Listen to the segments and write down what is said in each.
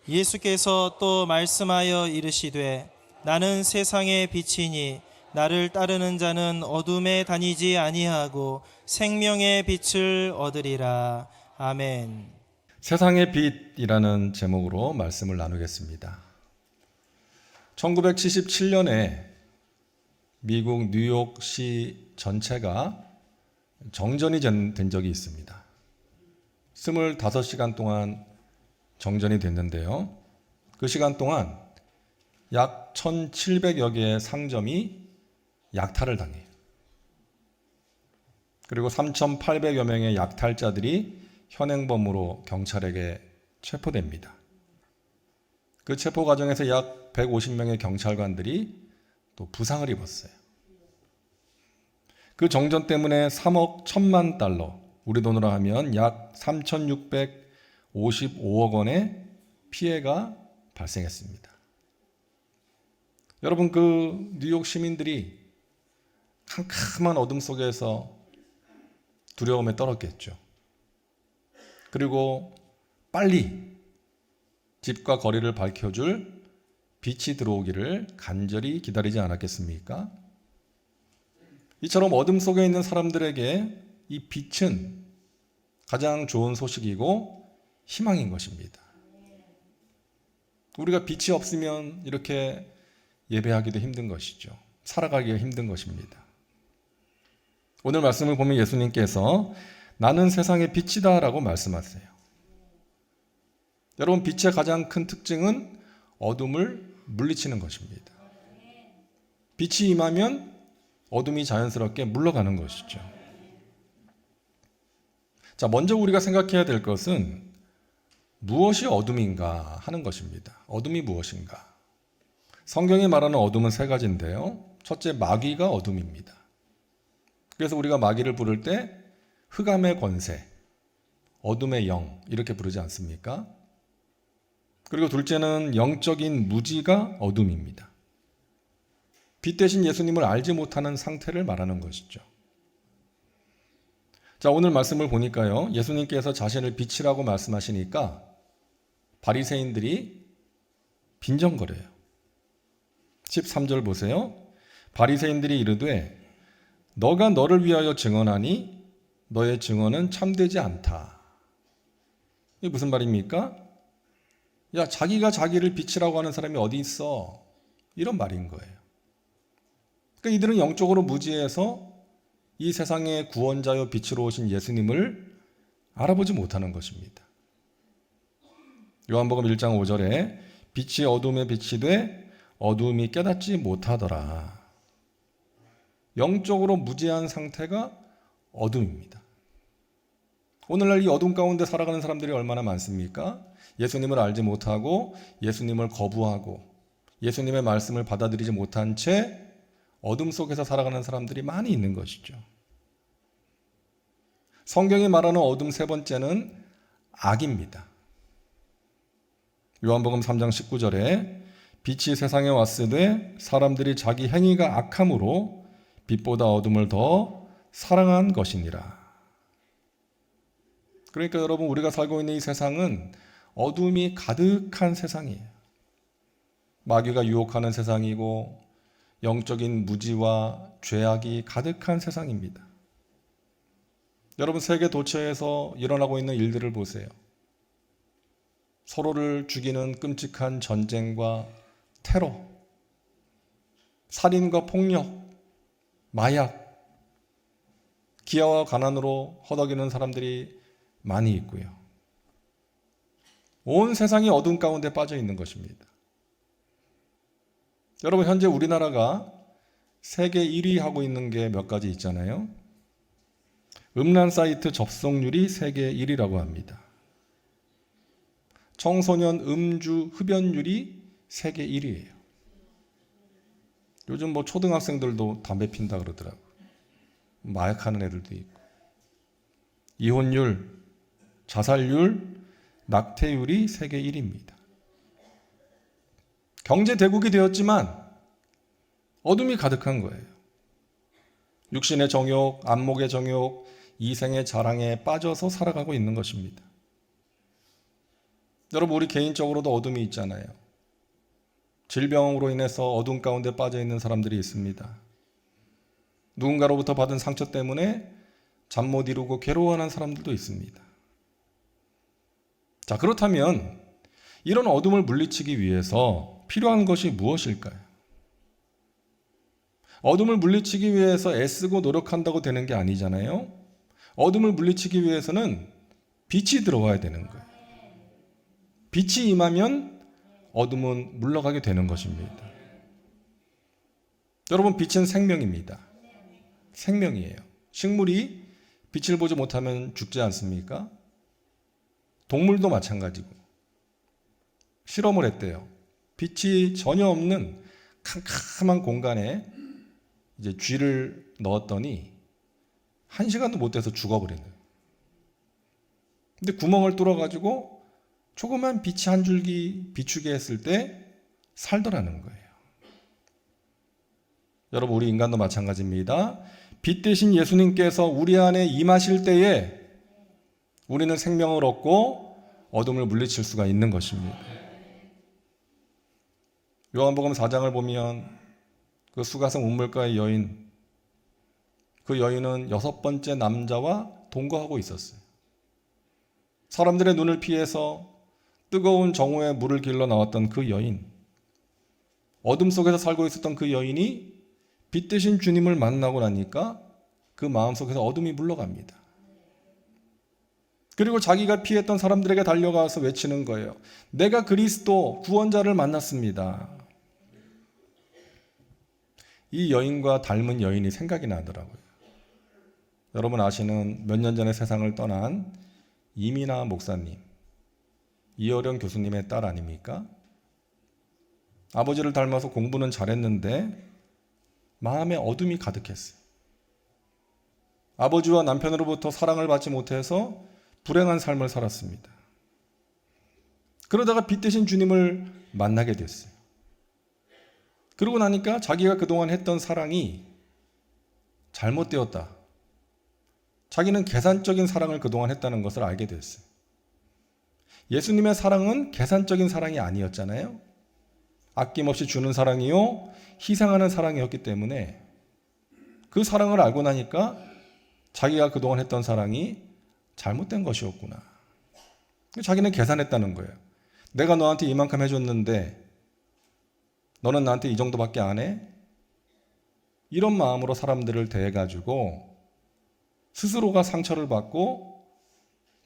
예수께서 또 말씀하여 이르시되 나는 세상의 빛이니 나를 따르는 자는 어둠에 다니지 아니하고 생명의 빛을 얻으리라. 아멘. 세상의 빛이라는 제목으로 말씀을 나누겠습니다. 1977년에 미국 뉴욕시 전체가 정전이 된 적이 있습니다. 25시간 동안 정전이 됐는데요. 그 시간 동안 약 1,700여 개의 상점이 약탈을 당해요. 그리고 3,800여 명의 약탈자들이 현행범으로 경찰에게 체포됩니다. 그 체포 과정에서 약 150명의 경찰관들이 또 부상을 입었어요. 그 정전 때문에 3억 1천만 달러, 우리 돈으로 하면 약 3,655억 원의 피해가 발생했습니다. 여러분, 그 뉴욕 시민들이 캄캄한 어둠 속에서 두려움에 떨었겠죠. 그리고 빨리 집과 거리를 밝혀줄 빛이 들어오기를 간절히 기다리지 않았겠습니까? 이처럼 어둠 속에 있는 사람들에게 이 빛은 가장 좋은 소식이고 희망인 것입니다. 우리가 빛이 없으면 이렇게 예배하기도 힘든 것이죠. 살아가기가 힘든 것입니다. 오늘 말씀을 보면 예수님께서 나는 세상의 빛이다 라고 말씀하세요. 여러분, 빛의 가장 큰 특징은 어둠을 물리치는 것입니다. 빛이 임하면 어둠이 자연스럽게 물러가는 것이죠. 자, 먼저 우리가 생각해야 될 것은 무엇이 어둠인가 하는 것입니다. 어둠이 무엇인가? 성경이 말하는 어둠은 세 가지인데요. 첫째, 마귀가 어둠입니다. 그래서 우리가 마귀를 부를 때 흑암의 권세, 어둠의 영 이렇게 부르지 않습니까? 그리고 둘째는 영적인 무지가 어둠입니다. 빛 대신 예수님을 알지 못하는 상태를 말하는 것이죠. 자, 오늘 말씀을 보니까요, 예수님께서 자신을 빛이라고 말씀하시니까 바리새인들이 빈정거려요. 13절 보세요. 바리새인들이 이르되 너가 너를 위하여 증언하니 너의 증언은 참되지 않다. 이게 무슨 말입니까? 야, 자기가 자기를 빛이라고 하는 사람이 어디 있어? 이런 말인 거예요. 그러니까 이들은 영적으로 무지해서 이 세상의 구원자요 빛으로 오신 예수님을 알아보지 못하는 것입니다. 요한복음 1장 5절에 빛이 어둠에 빛이 돼 어둠이 깨닫지 못하더라. 영적으로 무지한 상태가 어둠입니다. 오늘날 이 어둠 가운데 살아가는 사람들이 얼마나 많습니까? 예수님을 알지 못하고 예수님을 거부하고 예수님의 말씀을 받아들이지 못한 채 어둠 속에서 살아가는 사람들이 많이 있는 것이죠. 성경이 말하는 어둠 세 번째는 악입니다. 요한복음 3장 19절에 빛이 세상에 왔으되 사람들이 자기 행위가 악함으로 빛보다 어둠을 더 사랑한 것이니라. 그러니까 여러분, 우리가 살고 있는 이 세상은 어둠이 가득한 세상이에요. 마귀가 유혹하는 세상이고 영적인 무지와 죄악이 가득한 세상입니다. 여러분, 세계 도처에서 일어나고 있는 일들을 보세요. 서로를 죽이는 끔찍한 전쟁과 테러, 살인과 폭력, 마약, 기아와 가난으로 허덕이는 사람들이 많이 있고요. 온 세상이 어둠 가운데 빠져 있는 것입니다. 여러분, 현재 우리나라가 세계 1위 하고 있는 게 몇 가지 있잖아요. 음란 사이트 접속률이 세계 1위라고 합니다. 청소년 음주 흡연율이 세계 1위예요. 요즘 뭐 초등학생들도 담배 핀다 그러더라고요. 마약하는 애들도 있고. 이혼율, 자살률, 낙태율이 세계 1위입니다. 경제 대국이 되었지만 어둠이 가득한 거예요. 육신의 정욕, 안목의 정욕, 이생의 자랑에 빠져서 살아가고 있는 것입니다. 여러분, 우리 개인적으로도 어둠이 있잖아요. 질병으로 인해서 어둠 가운데 빠져 있는 사람들이 있습니다. 누군가로부터 받은 상처 때문에 잠 못 이루고 괴로워하는 사람들도 있습니다. 자, 그렇다면 이런 어둠을 물리치기 위해서 필요한 것이 무엇일까요? 어둠을 물리치기 위해서 애쓰고 노력한다고 되는 게 아니잖아요. 어둠을 물리치기 위해서는 빛이 들어와야 되는 거예요. 빛이 임하면 어둠은 물러가게 되는 것입니다. 여러분, 빛은 생명입니다. 생명이에요. 식물이 빛을 보지 못하면 죽지 않습니까? 동물도 마찬가지고. 실험을 했대요. 빛이 전혀 없는 캄캄한 공간에 이제 쥐를 넣었더니 1시간도 못 돼서 죽어버리는 거예요. 근데 구멍을 뚫어가지고 조그만 빛이 한 줄기 비추게 했을 때 살더라는 거예요. 여러분, 우리 인간도 마찬가지입니다. 빛 대신 예수님께서 우리 안에 임하실 때에 우리는 생명을 얻고 어둠을 물리칠 수가 있는 것입니다. 요한복음 4장을 보면 그 수가성 운물가의 여인, 그 여인은 6번째 남자와 동거하고 있었어요. 사람들의 눈을 피해서 뜨거운 정오에 물을 길러 나왔던 그 여인, 어둠 속에서 살고 있었던 그 여인이 빛 대신 주님을 만나고 나니까 그 마음속에서 어둠이 물러갑니다. 그리고 자기가 피했던 사람들에게 달려가서 외치는 거예요. 내가 그리스도 구원자를 만났습니다. 이 여인과 닮은 여인이 생각이 나더라고요. 여러분 아시는 몇 년 전에 세상을 떠난 이민아 목사님, 이어령 교수님의 딸 아닙니까? 아버지를 닮아서 공부는 잘했는데 마음에 어둠이 가득했어요. 아버지와 남편으로부터 사랑을 받지 못해서 불행한 삶을 살았습니다. 그러다가 빛 대신 주님을 만나게 됐어요. 그러고 나니까 자기가 그동안 했던 사랑이 잘못되었다. 자기는 계산적인 사랑을 그동안 했다는 것을 알게 됐어요. 예수님의 사랑은 계산적인 사랑이 아니었잖아요. 아낌없이 주는 사랑이요, 희생하는 사랑이었기 때문에 그 사랑을 알고 나니까 자기가 그동안 했던 사랑이 잘못된 것이었구나. 자기는 계산했다는 거예요. 내가 너한테 이만큼 해줬는데 너는 나한테 이 정도밖에 안 해? 이런 마음으로 사람들을 대해가지고 스스로가 상처를 받고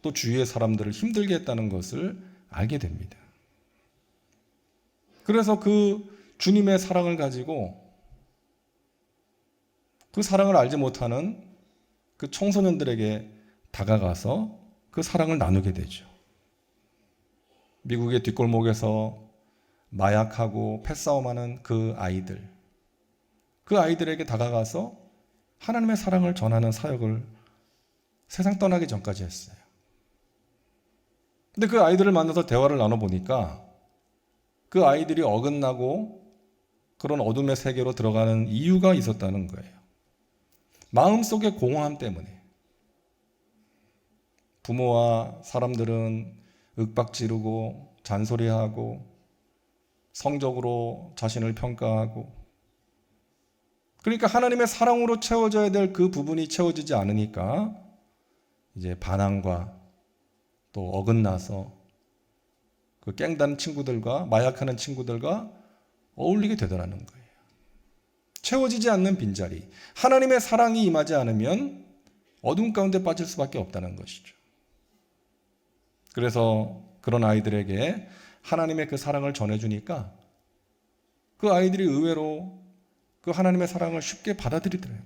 또 주위의 사람들을 힘들게 했다는 것을 알게 됩니다. 그래서 그 주님의 사랑을 가지고 그 사랑을 알지 못하는 그 청소년들에게 다가가서 그 사랑을 나누게 되죠. 미국의 뒷골목에서 마약하고 패싸움하는 그 아이들에게 다가가서 하나님의 사랑을 전하는 사역을 세상 떠나기 전까지 했어요. 근데 그 아이들을 만나서 대화를 나눠보니까 그 아이들이 어긋나고 그런 어둠의 세계로 들어가는 이유가 있었다는 거예요. 마음속의 공허함 때문에. 부모와 사람들은 윽박지르고 잔소리하고 성적으로 자신을 평가하고, 그러니까 하나님의 사랑으로 채워져야 될 그 부분이 채워지지 않으니까 이제 반항과 또 어긋나서 그 깽다는 친구들과 마약하는 친구들과 어울리게 되더라는 거예요. 채워지지 않는 빈자리, 하나님의 사랑이 임하지 않으면 어둠 가운데 빠질 수밖에 없다는 것이죠. 그래서 그런 아이들에게 하나님의 그 사랑을 전해주니까 그 아이들이 의외로 그 하나님의 사랑을 쉽게 받아들이더라고요.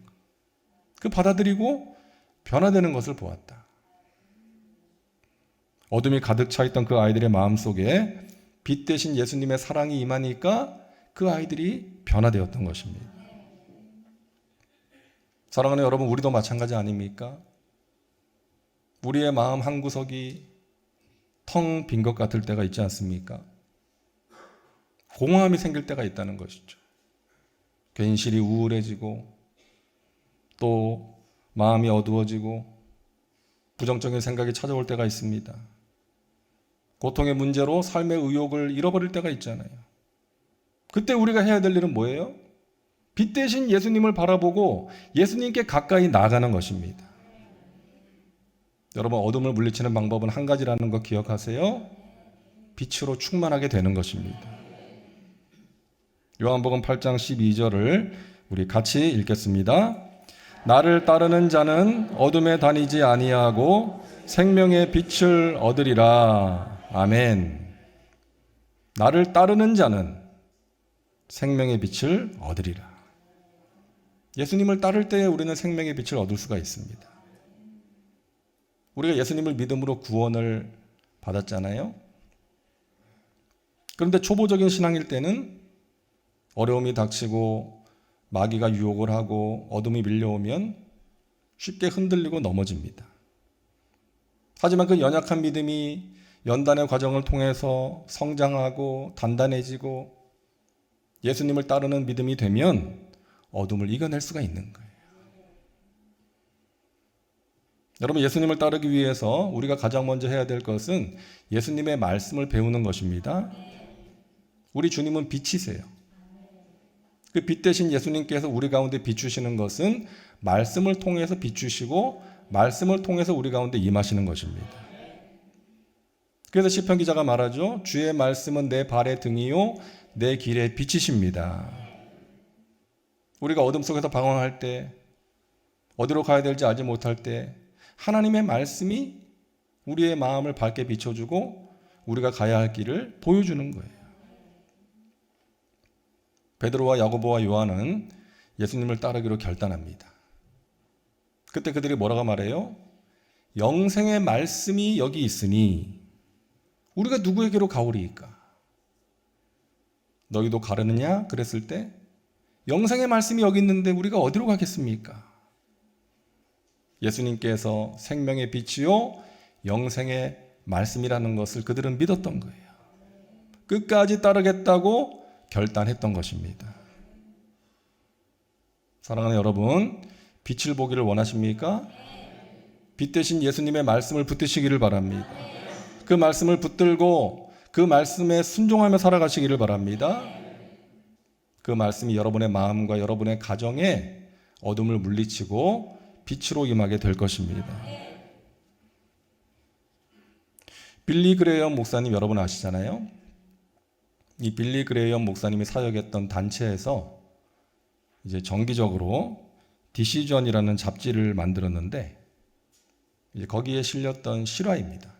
그 받아들이고 변화되는 것을 보았다. 어둠이 가득 차 있던 그 아이들의 마음속에 빛 대신 예수님의 사랑이 임하니까 그 아이들이 변화되었던 것입니다. 사랑하는 여러분, 우리도 마찬가지 아닙니까? 우리의 마음 한구석이 텅 빈 것 같을 때가 있지 않습니까? 공허함이 생길 때가 있다는 것이죠. 괜시리 우울해지고 또 마음이 어두워지고 부정적인 생각이 찾아올 때가 있습니다. 고통의 문제로 삶의 의욕을 잃어버릴 때가 있잖아요. 그때 우리가 해야 될 일은 뭐예요? 빛 대신 예수님을 바라보고 예수님께 가까이 나아가는 것입니다. 여러분, 어둠을 물리치는 방법은 한 가지라는 거 기억하세요. 빛으로 충만하게 되는 것입니다. 요한복음 8장 12절을 우리 같이 읽겠습니다. 나를 따르는 자는 어둠에 다니지 아니하고 생명의 빛을 얻으리라. 아멘. 나를 따르는 자는 생명의 빛을 얻으리라. 예수님을 따를 때에 우리는 생명의 빛을 얻을 수가 있습니다. 우리가 예수님을 믿음으로 구원을 받았잖아요. 그런데 초보적인 신앙일 때는 어려움이 닥치고 마귀가 유혹을 하고 어둠이 밀려오면 쉽게 흔들리고 넘어집니다. 하지만 그 연약한 믿음이 연단의 과정을 통해서 성장하고 단단해지고 예수님을 따르는 믿음이 되면 어둠을 이겨낼 수가 있는 거예요. 여러분, 예수님을 따르기 위해서 우리가 가장 먼저 해야 될 것은 예수님의 말씀을 배우는 것입니다. 우리 주님은 빛이세요. 그 빛 대신 예수님께서 우리 가운데 비추시는 것은 말씀을 통해서 비추시고 말씀을 통해서 우리 가운데 임하시는 것입니다. 그래서 시편 기자가 말하죠. 주의 말씀은 내 발의 등이요 내 길의 빛이십니다. 우리가 어둠 속에서 방황할 때, 어디로 가야 될지 알지 못할 때 하나님의 말씀이 우리의 마음을 밝게 비춰주고 우리가 가야 할 길을 보여주는 거예요. 베드로와 야고보와 요한은 예수님을 따르기로 결단합니다. 그때 그들이 뭐라고 말해요? 영생의 말씀이 여기 있으니 우리가 누구에게로 가오리이까? 너희도 가르느냐? 그랬을 때 영생의 말씀이 여기 있는데 우리가 어디로 가겠습니까? 예수님께서 생명의 빛이요 영생의 말씀이라는 것을 그들은 믿었던 거예요. 끝까지 따르겠다고 결단했던 것입니다. 사랑하는 여러분, 빛을 보기를 원하십니까? 빛 대신 예수님의 말씀을 붙드시기를 바랍니다. 그 말씀을 붙들고 그 말씀에 순종하며 살아가시기를 바랍니다. 그 말씀이 여러분의 마음과 여러분의 가정에 어둠을 물리치고 빛으로 임하게 될 것입니다. 빌리 그레이엄 목사님 여러분 아시잖아요. 이 빌리 그레이엄 목사님이 사역했던 단체에서 이제 정기적으로 디시전이라는 잡지를 만들었는데 이제 거기에 실렸던 실화입니다.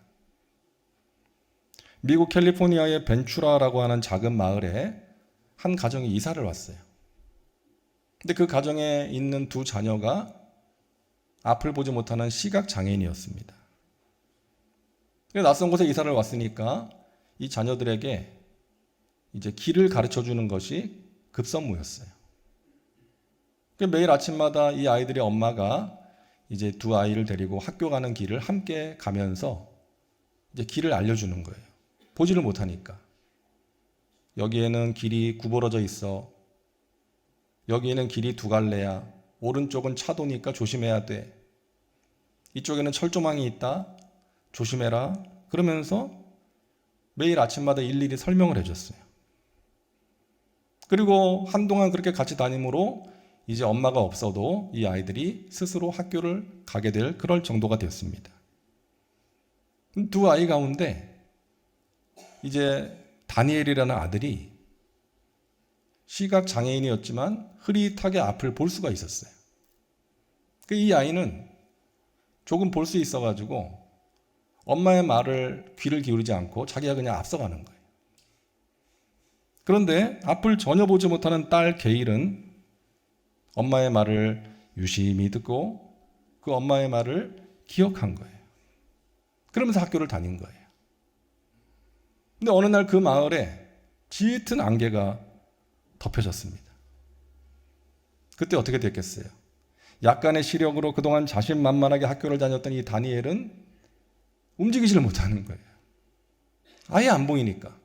미국 캘리포니아의 벤추라라고 하는 작은 마을에 한 가정이 이사를 왔어요. 근데 그 가정에 있는 두 자녀가 앞을 보지 못하는 시각 장애인이었습니다. 낯선 곳에 이사를 왔으니까 이 자녀들에게 이제 길을 가르쳐 주는 것이 급선무였어요. 매일 아침마다 이 아이들의 엄마가 이제 두 아이를 데리고 학교 가는 길을 함께 가면서 이제 길을 알려주는 거예요. 보지를 못하니까. 여기에는 길이 구부러져 있어. 여기에는 길이 두 갈래야. 오른쪽은 차도니까 조심해야 돼. 이쪽에는 철조망이 있다. 조심해라. 그러면서 매일 아침마다 일일이 설명을 해줬어요. 그리고 한동안 그렇게 같이 다니므로 이제 엄마가 없어도 이 아이들이 스스로 학교를 가게 될 그럴 정도가 되었습니다. 두 아이 가운데 이제 다니엘이라는 아들이 시각 장애인이었지만 흐릿하게 앞을 볼 수가 있었어요. 이 아이는 조금 볼 수 있어가지고 엄마의 말을 귀를 기울이지 않고 자기가 그냥 앞서가는 거예요. 그런데 앞을 전혀 보지 못하는 딸 게일은 엄마의 말을 유심히 듣고 그 엄마의 말을 기억한 거예요. 그러면서 학교를 다닌 거예요. 근데 어느 날 그 마을에 짙은 안개가 덮여졌습니다. 그때 어떻게 됐겠어요? 약간의 시력으로 그동안 자신만만하게 학교를 다녔던 이 다니엘은 움직이지를 못하는 거예요. 아예 안 보이니까.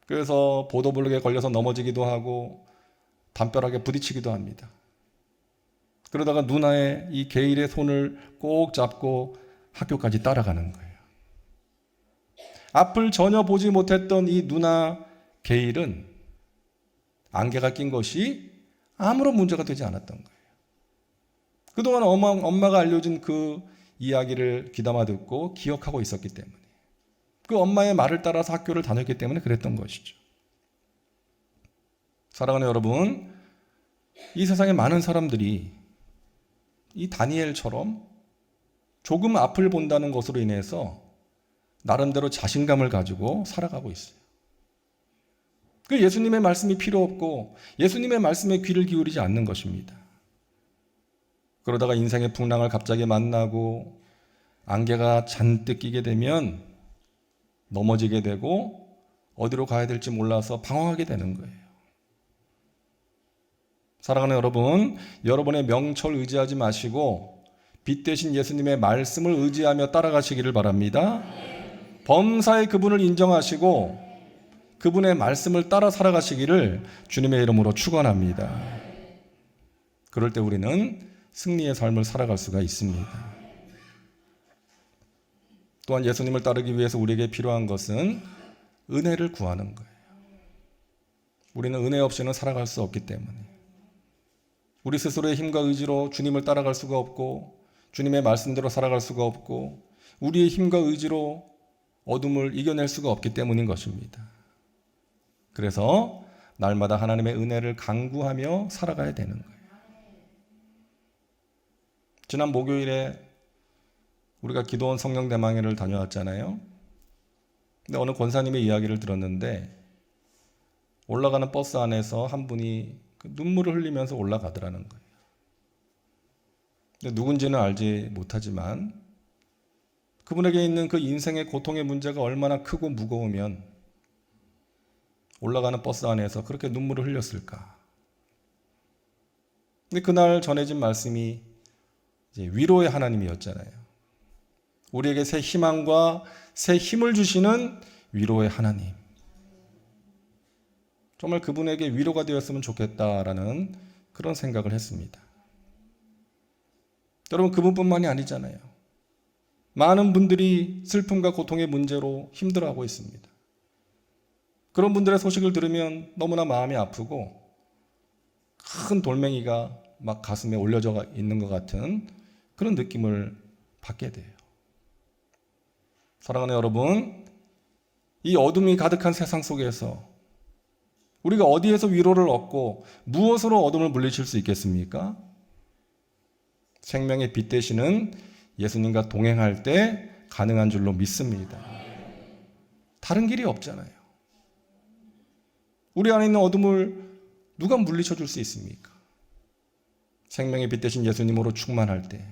그래서 보도블록에 걸려서 넘어지기도 하고 담벼락에 부딪히기도 합니다. 그러다가 누나의 이 게일의 손을 꼭 잡고 학교까지 따라가는 거예요. 앞을 전혀 보지 못했던 이 누나 게일은 안개가 낀 것이 아무런 문제가 되지 않았던 거예요. 그동안 엄마가 알려준 그 이야기를 귀담아 듣고 기억하고 있었기 때문에, 그 엄마의 말을 따라서 학교를 다녔기 때문에 그랬던 것이죠. 사랑하는 여러분, 이 세상에 많은 사람들이 이 다니엘처럼 조금 앞을 본다는 것으로 인해서 나름대로 자신감을 가지고 살아가고 있어요. 그 예수님의 말씀이 필요 없고 예수님의 말씀에 귀를 기울이지 않는 것입니다. 그러다가 인생의 풍랑을 갑자기 만나고 안개가 잔뜩 끼게 되면 넘어지게 되고 어디로 가야 될지 몰라서 방황하게 되는 거예요. 사랑하는 여러분, 여러분의 명철 의지하지 마시고 빛 대신 예수님의 말씀을 의지하며 따라가시기를 바랍니다. 범사의 그분을 인정하시고 그분의 말씀을 따라 살아가시기를 주님의 이름으로 축원합니다. 그럴 때 우리는 승리의 삶을 살아갈 수가 있습니다. 또한 예수님을 따르기 위해서 우리에게 필요한 것은 은혜를 구하는 거예요. 우리는 은혜 없이는 살아갈 수 없기 때문에, 우리 스스로의 힘과 의지로 주님을 따라갈 수가 없고 주님의 말씀대로 살아갈 수가 없고 우리의 힘과 의지로 어둠을 이겨낼 수가 없기 때문인 것입니다. 그래서 날마다 하나님의 은혜를 간구하며 살아가야 되는 거예요. 지난 목요일에 우리가 기도원 성령 대망회를 다녀왔잖아요. 근데 어느 권사님의 이야기를 들었는데 올라가는 버스 안에서 한 분이 눈물을 흘리면서 올라가더라는 거예요. 근데 누군지는 알지 못하지만 그분에게 있는 그 인생의 고통의 문제가 얼마나 크고 무거우면 올라가는 버스 안에서 그렇게 눈물을 흘렸을까. 근데 그날 전해진 말씀이 이제 위로의 하나님이었잖아요. 우리에게 새 희망과 새 힘을 주시는 위로의 하나님. 정말 그분에게 위로가 되었으면 좋겠다라는 그런 생각을 했습니다. 여러분, 그분뿐만이 아니잖아요. 많은 분들이 슬픔과 고통의 문제로 힘들어하고 있습니다. 그런 분들의 소식을 들으면 너무나 마음이 아프고 큰 돌멩이가 막 가슴에 올려져 있는 것 같은 그런 느낌을 받게 돼요. 사랑하는 여러분, 이 어둠이 가득한 세상 속에서 우리가 어디에서 위로를 얻고 무엇으로 어둠을 물리칠 수 있겠습니까? 생명의 빛 되시는 예수님과 동행할 때 가능한 줄로 믿습니다. 다른 길이 없잖아요. 우리 안에 있는 어둠을 누가 물리쳐 줄 수 있습니까? 생명의 빛 되신 예수님으로 충만할 때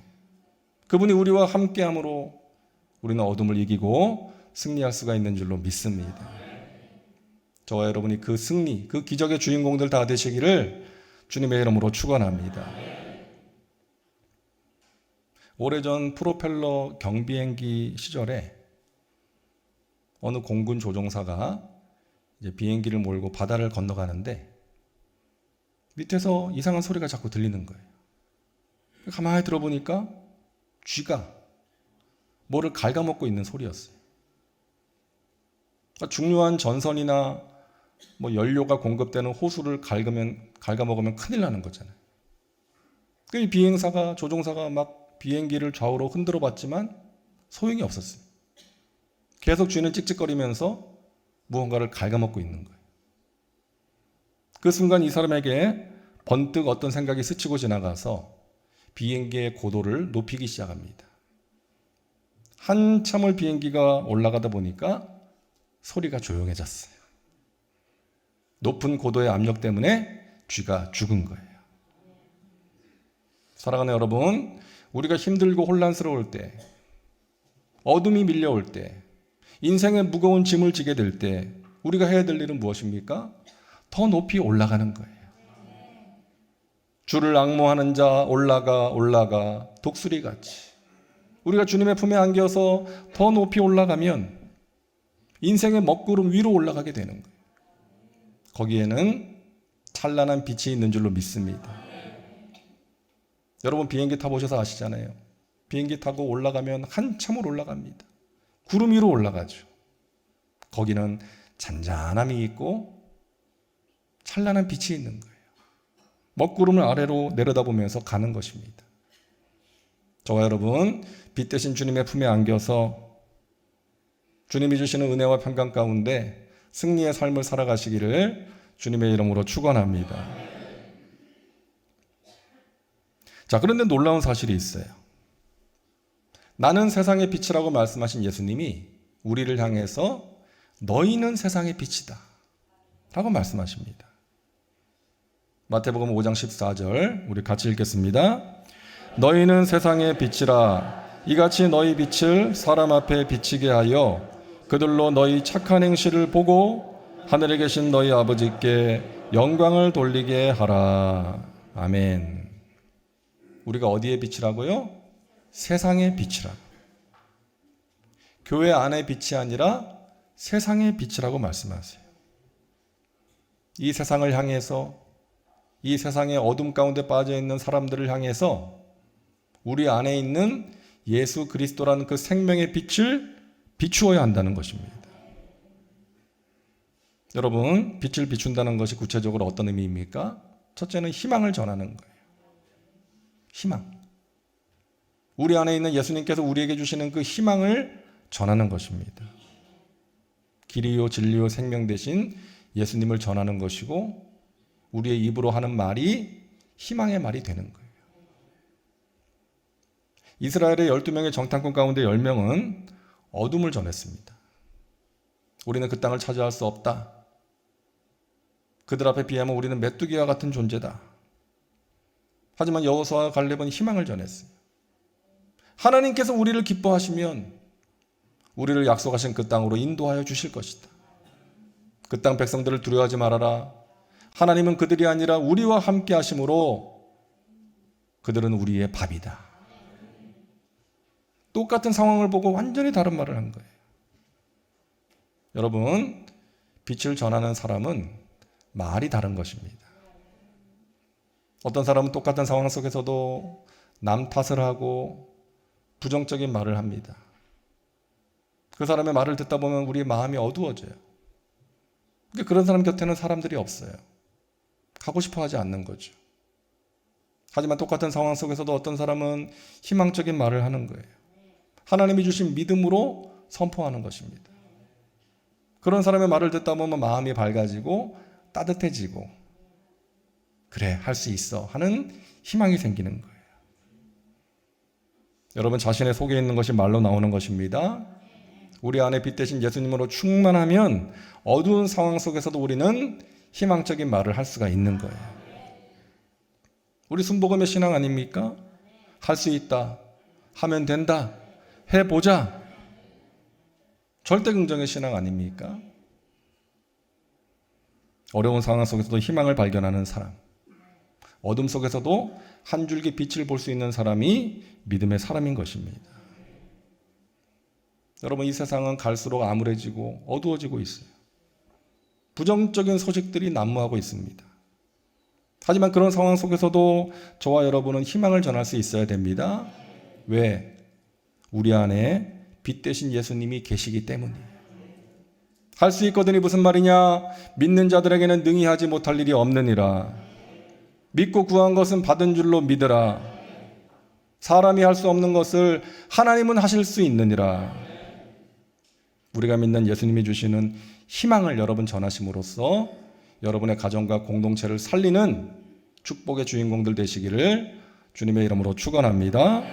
그분이 우리와 함께함으로 우리는 어둠을 이기고 승리할 수가 있는 줄로 믿습니다. 저와 여러분이 그 승리, 그 기적의 주인공들 다 되시기를 주님의 이름으로 축원합니다. 오래전 프로펠러 경비행기 시절에 어느 공군 조종사가 이제 비행기를 몰고 바다를 건너가는데 밑에서 이상한 소리가 자꾸 들리는 거예요. 가만히 들어보니까 쥐가 뭐를 갉아먹고 있는 소리였어요. 그러니까 중요한 전선이나 뭐 연료가 공급되는 호수를 갉아먹으면 큰일 나는 거잖아요. 이 비행사가, 조종사가 막 비행기를 좌우로 흔들어 봤지만 소용이 없었어요. 계속 쥐는 찍찍거리면서 무언가를 갉아먹고 있는 거예요. 그 순간 이 사람에게 번뜩 어떤 생각이 스치고 지나가서 비행기의 고도를 높이기 시작합니다. 한참을 비행기가 올라가다 보니까 소리가 조용해졌어요. 높은 고도의 압력 때문에 쥐가 죽은 거예요. 사랑하는 여러분, 우리가 힘들고 혼란스러울 때, 어둠이 밀려올 때, 인생의 무거운 짐을 지게 될 때 우리가 해야 될 일은 무엇입니까? 더 높이 올라가는 거예요. 주를 앙모하는 자 올라가 독수리같이 우리가 주님의 품에 안겨서 더 높이 올라가면 인생의 먹구름 위로 올라가게 되는 거예요. 거기에는 찬란한 빛이 있는 줄로 믿습니다. 여러분 비행기 타보셔서 아시잖아요. 비행기 타고 올라가면 한참을 올라갑니다. 구름 위로 올라가죠. 거기는 잔잔함이 있고 찬란한 빛이 있는 거예요. 먹구름을 아래로 내려다보면서 가는 것입니다. 저와 여러분, 빛 대신 주님의 품에 안겨서 주님이 주시는 은혜와 평강 가운데 승리의 삶을 살아가시기를 주님의 이름으로 축원합니다. 자, 그런데 놀라운 사실이 있어요. 나는 세상의 빛이라고 말씀하신 예수님이 우리를 향해서 너희는 세상의 빛이다 라고 말씀하십니다. 마태복음 5장 14절 우리 같이 읽겠습니다. 너희는 세상의 빛이라. 이같이 너희 빛을 사람 앞에 비치게 하여 그들로 너희 착한 행실을 보고 하늘에 계신 너희 아버지께 영광을 돌리게 하라. 아멘. 우리가 어디의 빛이라고요? 세상의 빛이라. 교회 안의 빛이 아니라 세상의 빛이라고 말씀하세요. 이 세상을 향해서, 이 세상의 어둠 가운데 빠져 있는 사람들을 향해서 우리 안에 있는 예수 그리스도라는 그 생명의 빛을 비추어야 한다는 것입니다. 여러분, 빛을 비춘다는 것이 구체적으로 어떤 의미입니까? 첫째는 희망을 전하는 거예요. 희망. 우리 안에 있는 예수님께서 우리에게 주시는 그 희망을 전하는 것입니다. 길이요 진리요 생명 대신 예수님을 전하는 것이고 우리의 입으로 하는 말이 희망의 말이 되는 거예요. 이스라엘의 12명의 정탐꾼 가운데 10명은 어둠을 전했습니다. 우리는 그 땅을 차지할 수 없다. 그들 앞에 비하면 우리는 메뚜기와 같은 존재다. 하지만 여호수아와 갈렙은 희망을 전했어요. 하나님께서 우리를 기뻐하시면 우리를 약속하신 그 땅으로 인도하여 주실 것이다. 그 땅 백성들을 두려워하지 말아라. 하나님은 그들이 아니라 우리와 함께 하심으로 그들은 우리의 밥이다. 똑같은 상황을 보고 완전히 다른 말을 한 거예요. 여러분, 빛을 전하는 사람은 말이 다른 것입니다. 어떤 사람은 똑같은 상황 속에서도 남 탓을 하고 부정적인 말을 합니다. 그 사람의 말을 듣다 보면 우리의 마음이 어두워져요. 그런 사람 곁에는 사람들이 없어요. 가고 싶어 하지 않는 거죠. 하지만 똑같은 상황 속에서도 어떤 사람은 희망적인 말을 하는 거예요. 하나님이 주신 믿음으로 선포하는 것입니다. 그런 사람의 말을 듣다 보면 마음이 밝아지고 따뜻해지고 그래, 할 수 있어 하는 희망이 생기는 거예요. 여러분, 자신의 속에 있는 것이 말로 나오는 것입니다. 우리 안에 빛 대신 예수님으로 충만하면 어두운 상황 속에서도 우리는 희망적인 말을 할 수가 있는 거예요. 우리 순복음의 신앙 아닙니까? 할 수 있다, 하면 된다, 해보자. 절대 긍정의 신앙 아닙니까? 어려운 상황 속에서도 희망을 발견하는 사람, 어둠 속에서도 한 줄기 빛을 볼 수 있는 사람이 믿음의 사람인 것입니다. 여러분, 이 세상은 갈수록 암울해지고 어두워지고 있어요. 부정적인 소식들이 난무하고 있습니다. 하지만 그런 상황 속에서도 저와 여러분은 희망을 전할 수 있어야 됩니다. 왜? 우리 안에 빛 대신 예수님이 계시기 때문이에요. 할 수 있거든이 무슨 말이냐? 믿는 자들에게는 능히 하지 못할 일이 없느니라. 믿고 구한 것은 받은 줄로 믿으라. 사람이 할 수 없는 것을 하나님은 하실 수 있느니라. 우리가 믿는 예수님이 주시는 희망을 여러분 전하심으로써 여러분의 가정과 공동체를 살리는 축복의 주인공들 되시기를 주님의 이름으로 축원합니다.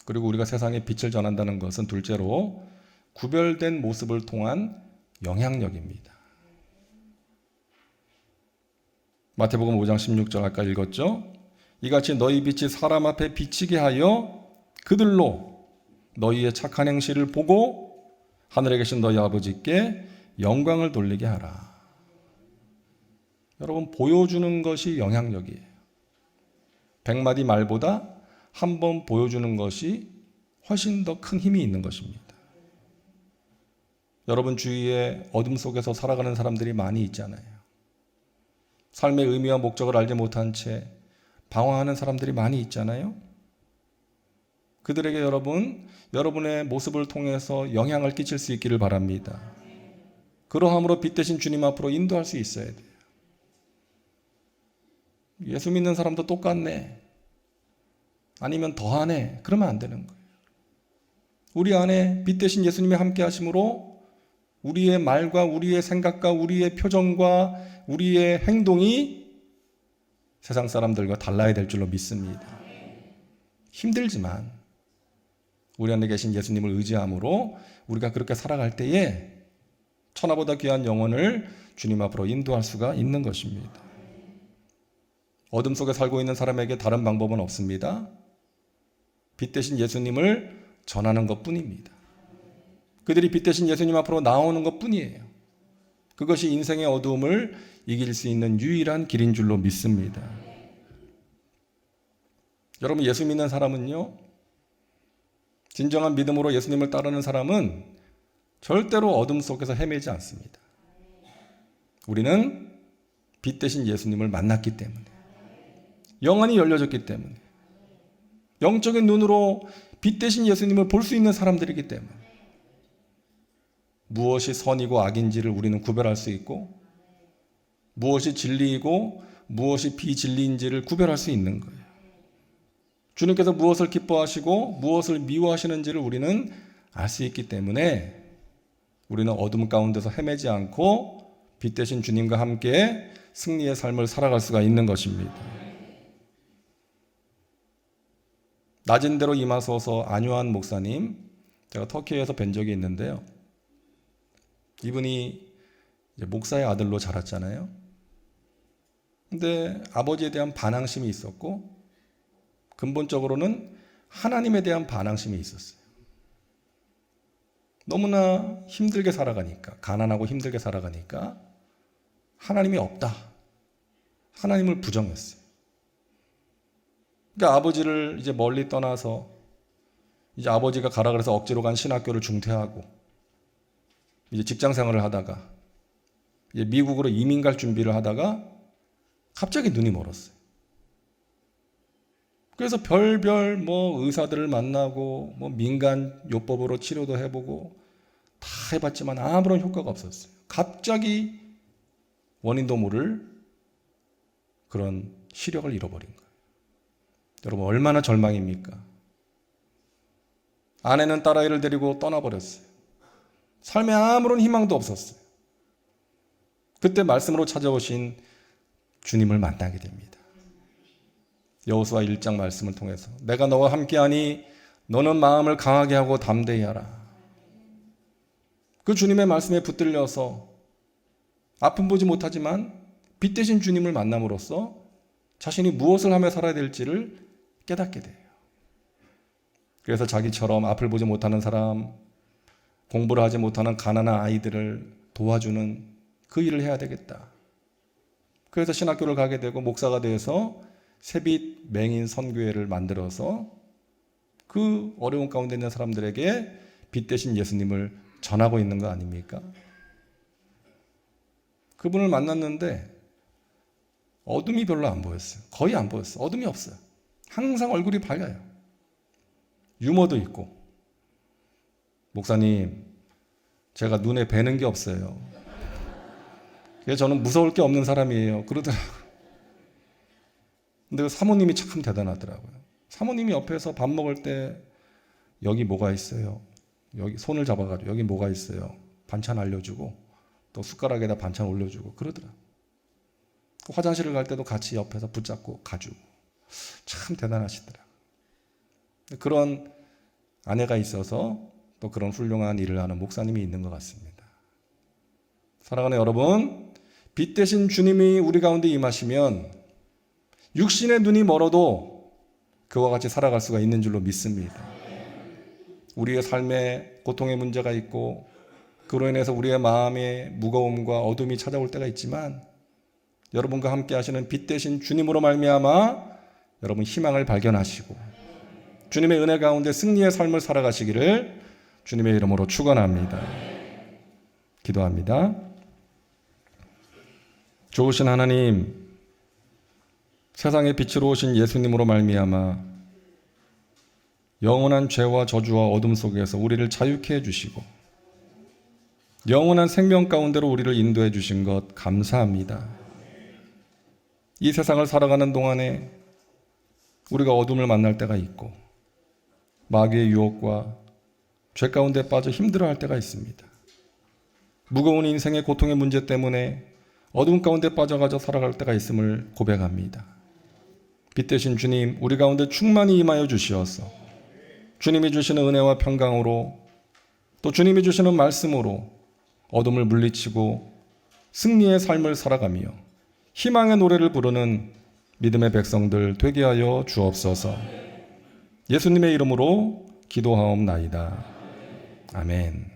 그리고 우리가 세상에 빛을 전한다는 것은 둘째로 구별된 모습을 통한 영향력입니다. 마태복음 5장 16절 아까 읽었죠? 이같이 너희 빛이 사람 앞에 비치게 하여 그들로 너희의 착한 행실을 보고 하늘에 계신 너희 아버지께 영광을 돌리게 하라. 여러분, 보여주는 것이 영향력이에요. 100마디 말보다 한 번 보여주는 것이 훨씬 더 큰 힘이 있는 것입니다. 여러분 주위에 어둠 속에서 살아가는 사람들이 많이 있잖아요. 삶의 의미와 목적을 알지 못한 채 방황하는 사람들이 많이 있잖아요. 그들에게 여러분의 모습을 통해서 영향을 끼칠 수 있기를 바랍니다. 그러함으로 빛 대신 주님 앞으로 인도할 수 있어야 돼요. 예수 믿는 사람도 똑같네, 아니면 더하네, 그러면 안 되는 거예요. 우리 안에 빛 대신 예수님이 함께 하심으로 우리의 말과 우리의 생각과 우리의 표정과 우리의 행동이 세상 사람들과 달라야 될 줄로 믿습니다. 힘들지만 우리 안에 계신 예수님을 의지함으로 우리가 그렇게 살아갈 때에 천하보다 귀한 영혼을 주님 앞으로 인도할 수가 있는 것입니다. 어둠 속에 살고 있는 사람에게 다른 방법은 없습니다. 빛 대신 예수님을 전하는 것뿐입니다. 그들이 빛 대신 예수님 앞으로 나오는 것뿐이에요. 그것이 인생의 어두움을 이길 수 있는 유일한 길인 줄로 믿습니다. 여러분, 예수 믿는 사람은요, 진정한 믿음으로 예수님을 따르는 사람은 절대로 어둠 속에서 헤매지 않습니다. 우리는 빛 대신 예수님을 만났기 때문에, 영안이 열려졌기 때문에, 영적인 눈으로 빛 대신 예수님을 볼 수 있는 사람들이기 때문에 무엇이 선이고 악인지를 우리는 구별할 수 있고, 무엇이 진리이고 무엇이 비진리인지를 구별할 수 있는 거예요. 주님께서 무엇을 기뻐하시고 무엇을 미워하시는지를 우리는 알 수 있기 때문에 우리는 어둠 가운데서 헤매지 않고 빛 대신 주님과 함께 승리의 삶을 살아갈 수가 있는 것입니다. 낮은 대로 임하소서 안요한 목사님, 제가 터키에서 뵌 적이 있는데요. 이분이 이제 목사의 아들로 자랐잖아요. 근데 아버지에 대한 반항심이 있었고, 근본적으로는 하나님에 대한 반항심이 있었어요. 너무나 힘들게 살아가니까, 가난하고 힘들게 살아가니까 하나님이 없다, 하나님을 부정했어요. 그러니까 아버지를 이제 멀리 떠나서 이제 아버지가 가라 그래서 억지로 간 신학교를 중퇴하고 이제 직장 생활을 하다가 이제 미국으로 이민 갈 준비를 하다가 갑자기 눈이 멀었어요. 그래서 별별 의사들을 만나고 민간 요법으로 치료도 해보고 다 해봤지만 아무런 효과가 없었어요. 갑자기 원인도 모를 그런 시력을 잃어버린 거예요. 여러분, 얼마나 절망입니까? 아내는 딸아이를 데리고 떠나버렸어요. 삶에 아무런 희망도 없었어요. 그때 말씀으로 찾아오신 주님을 만나게 됩니다. 여호수아 1장 말씀을 통해서 내가 너와 함께하니 너는 마음을 강하게 하고 담대히 하라. 그 주님의 말씀에 붙들려서 아픔 보지 못하지만 빛 대신 주님을 만남으로써 자신이 무엇을 하며 살아야 될지를 깨닫게 돼요. 그래서 자기처럼 앞을 보지 못하는 사람, 공부를 하지 못하는 가난한 아이들을 도와주는 그 일을 해야 되겠다. 그래서 신학교를 가게 되고 목사가 되어서 새빛 맹인 선교회를 만들어서 그 어려운 가운데 있는 사람들에게 빛 대신 예수님을 전하고 있는 거 아닙니까? 그분을 만났는데 어둠이 별로 안 보였어요. 거의 안 보였어요. 어둠이 없어요. 항상 얼굴이 밝아요. 유머도 있고, 목사님, 제가 눈에 뵈는 게 없어요. 그래서 저는 무서울 게 없는 사람이에요. 그러더라고요. 근데 그 사모님이 참 대단하더라고요. 사모님이 옆에서 밥 먹을 때 여기 뭐가 있어요? 여기 손을 잡아가지고 여기 뭐가 있어요? 반찬 알려주고 또 숟가락에다 반찬 올려주고 그러더라고요. 화장실을 갈 때도 같이 옆에서 붙잡고 가주고 참 대단하시더라고요. 그런 아내가 있어서 또 그런 훌륭한 일을 하는 목사님이 있는 것 같습니다. 사랑하는 여러분, 빛 대신 주님이 우리 가운데 임하시면 육신의 눈이 멀어도 그와 같이 살아갈 수가 있는 줄로 믿습니다. 우리의 삶에 고통의 문제가 있고 그로 인해서 우리의 마음에 무거움과 어둠이 찾아올 때가 있지만 여러분과 함께 하시는 빛 대신 주님으로 말미암아 여러분 희망을 발견하시고 주님의 은혜 가운데 승리의 삶을 살아가시기를 주님의 이름으로 축원합니다. 기도합니다. 좋으신 하나님, 세상의 빛으로 오신 예수님으로 말미암아 영원한 죄와 저주와 어둠 속에서 우리를 자유케 해주시고 영원한 생명 가운데로 우리를 인도해 주신 것 감사합니다. 이 세상을 살아가는 동안에 우리가 어둠을 만날 때가 있고 마귀의 유혹과 죄 가운데 빠져 힘들어할 때가 있습니다. 무거운 인생의 고통의 문제 때문에 어둠 가운데 빠져가져 살아갈 때가 있음을 고백합니다. 빛 대신 주님, 우리 가운데 충만히 임하여 주시어서 주님이 주시는 은혜와 평강으로 또 주님이 주시는 말씀으로 어둠을 물리치고 승리의 삶을 살아가며 희망의 노래를 부르는 믿음의 백성들 되게 하여 주옵소서. 예수님의 이름으로 기도하옵나이다. 아멘.